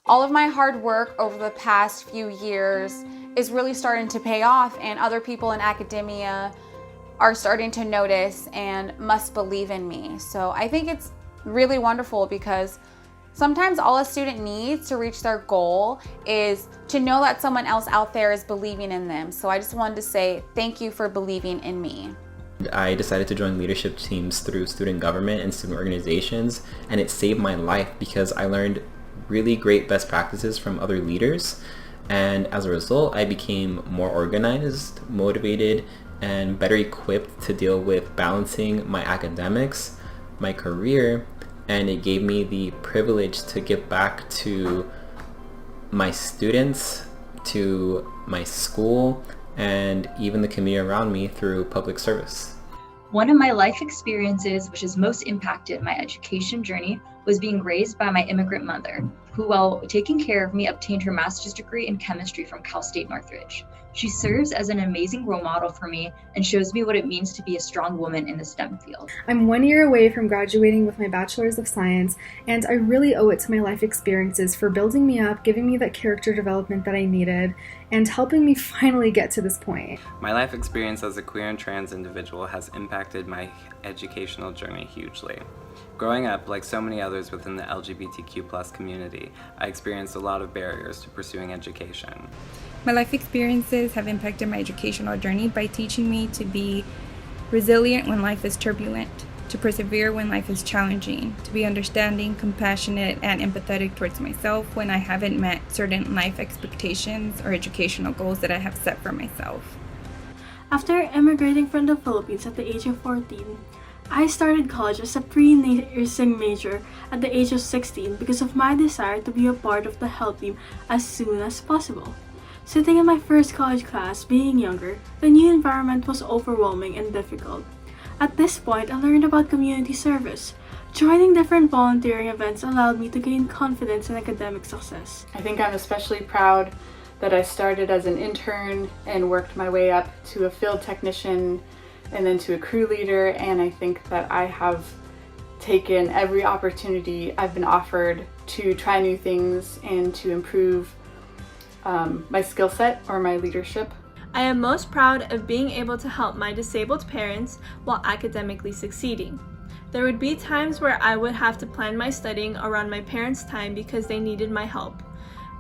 All of my hard work over the past few years is really starting to pay off, and other people in academia are starting to notice and must believe in me. So I think it's really wonderful because sometimes all a student needs to reach their goal is to know that someone else out there is believing in them. So I just wanted to say thank you for believing in me. I decided to join leadership teams through student government and student organizations, and it saved my life because I learned really great best practices from other leaders. And as a result, I became more organized, motivated, and better equipped to deal with balancing my academics, my career, and it gave me the privilege to give back to my students, to my school, and even the community around me through public service. One of my life experiences which has most impacted my education journey was being raised by my immigrant mother, who, while taking care of me, obtained her master's degree in chemistry from Cal State Northridge. She serves as an amazing role model for me and shows me what it means to be a strong woman in the STEM field. I'm 1 year away from graduating with my Bachelor's of Science, and I really owe it to my life experiences for building me up, giving me that character development that I needed, and helping me finally get to this point. My life experience as a queer and trans individual has impacted my educational journey hugely. Growing up, like so many others within the LGBTQ+ community, I experienced a lot of barriers to pursuing education. My life experiences have impacted my educational journey by teaching me to be resilient when life is turbulent, to persevere when life is challenging, to be understanding, compassionate, and empathetic towards myself when I haven't met certain life expectations or educational goals that I have set for myself. After immigrating from the Philippines at the age of 14, I started college as a pre-nursing major at the age of 16 because of my desire to be a part of the health team as soon as possible. Sitting in my first college class, being younger, the new environment was overwhelming and difficult. At this point, I learned about community service. Joining different volunteering events allowed me to gain confidence in academic success. I think I'm especially proud that I started as an intern and worked my way up to a field technician and then to a crew leader, and I think that I have taken every opportunity I've been offered to try new things and to improve my skill set or my leadership. I am most proud of being able to help my disabled parents while academically succeeding. There would be times where I would have to plan my studying around my parents' time because they needed my help.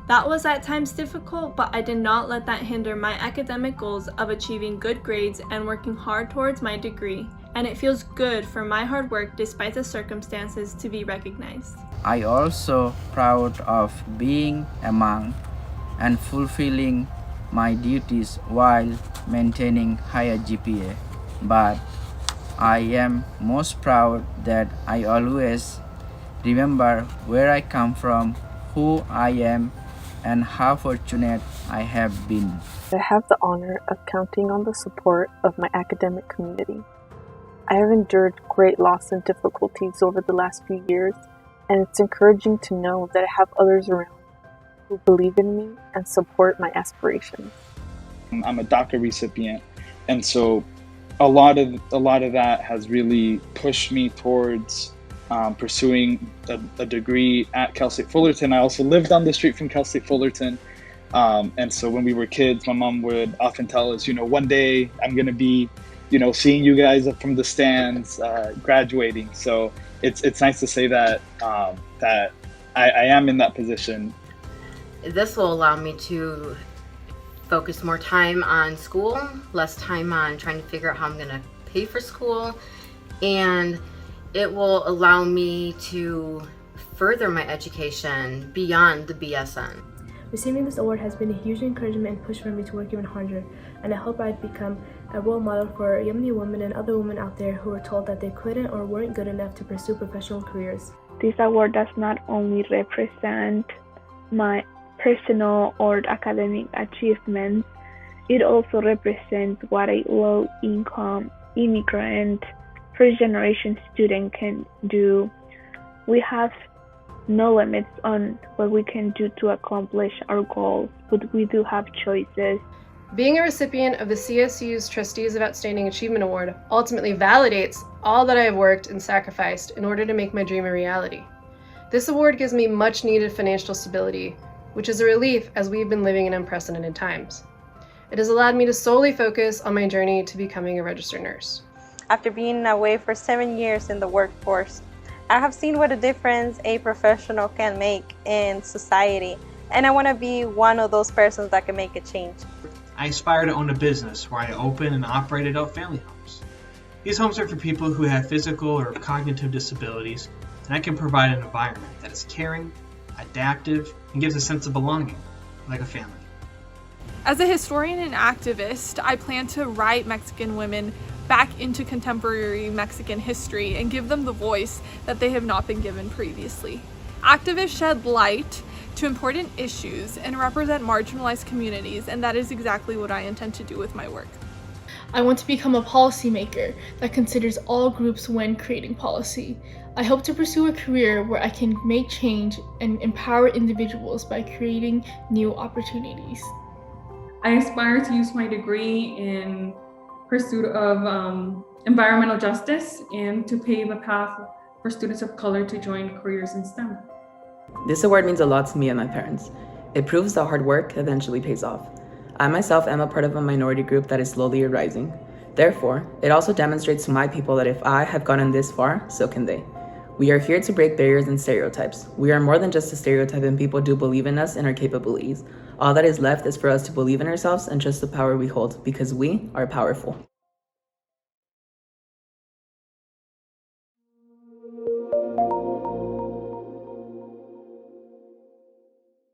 That was at times difficult, but I did not let that hinder my academic goals of achieving good grades and working hard towards my degree, and it feels good for my hard work despite the circumstances to be recognized. I also proud of being among and fulfilling my duties while maintaining higher GPA, but I am most proud that I always remember where I come from, who I am, and how fortunate I have been. I have the honor of counting on the support of my academic community. I have endured great loss and difficulties over the last few years, and it's encouraging to know that I have others around who believe in me and support my aspirations. I'm a DACA recipient, and so a lot of that has really pushed me towards pursuing a degree at Cal State Fullerton. I also lived down the street from Cal State Fullerton, and so when we were kids, my mom would often tell us, one day I'm going to be, seeing you guys up from the stands, graduating. So it's nice to say that that I am in that position. This will allow me to focus more time on school, less time on trying to figure out how I'm going to pay for school, and it will allow me to further my education beyond the BSN. Receiving this award has been a huge encouragement and push for me to work even harder, and I hope I've become a role model for Yemeni women and other women out there who were told that they couldn't or weren't good enough to pursue professional careers. This award does not only represent my personal or academic achievements, it also represents what a low-income immigrant first-generation student can do. We have no limits on what we can do to accomplish our goals, but we do have choices. Being a recipient of the CSU's Trustees of Outstanding Achievement Award ultimately validates all that I have worked and sacrificed in order to make my dream a reality. This award gives me much needed financial stability, which is a relief as we've been living in unprecedented times. It has allowed me to solely focus on my journey to becoming a registered nurse. After being away for 7 years in the workforce, I have seen what a difference a professional can make in society, and I want to be one of those persons that can make a change. I aspire to own a business where I open and operate adult family homes. These homes are for people who have physical or cognitive disabilities, and I can provide an environment that is caring, adaptive, and gives a sense of belonging, like a family. As a historian and activist, I plan to write Mexican women back into contemporary Mexican history and give them the voice that they have not been given previously. Activists shed light to important issues and represent marginalized communities, and that is exactly what I intend to do with my work. I want to become a policymaker that considers all groups when creating policy. I hope to pursue a career where I can make change and empower individuals by creating new opportunities. I aspire to use my degree in pursuit of environmental justice and to pave a path for students of color to join careers in STEM. This award means a lot to me and my parents. It proves that hard work eventually pays off. I myself am a part of a minority group that is slowly rising. Therefore, it also demonstrates to my people that if I have gotten this far, so can they. We are here to break barriers and stereotypes. We are more than just a stereotype, and people do believe in us and our capabilities. All that is left is for us to believe in ourselves and trust the power we hold, because we are powerful.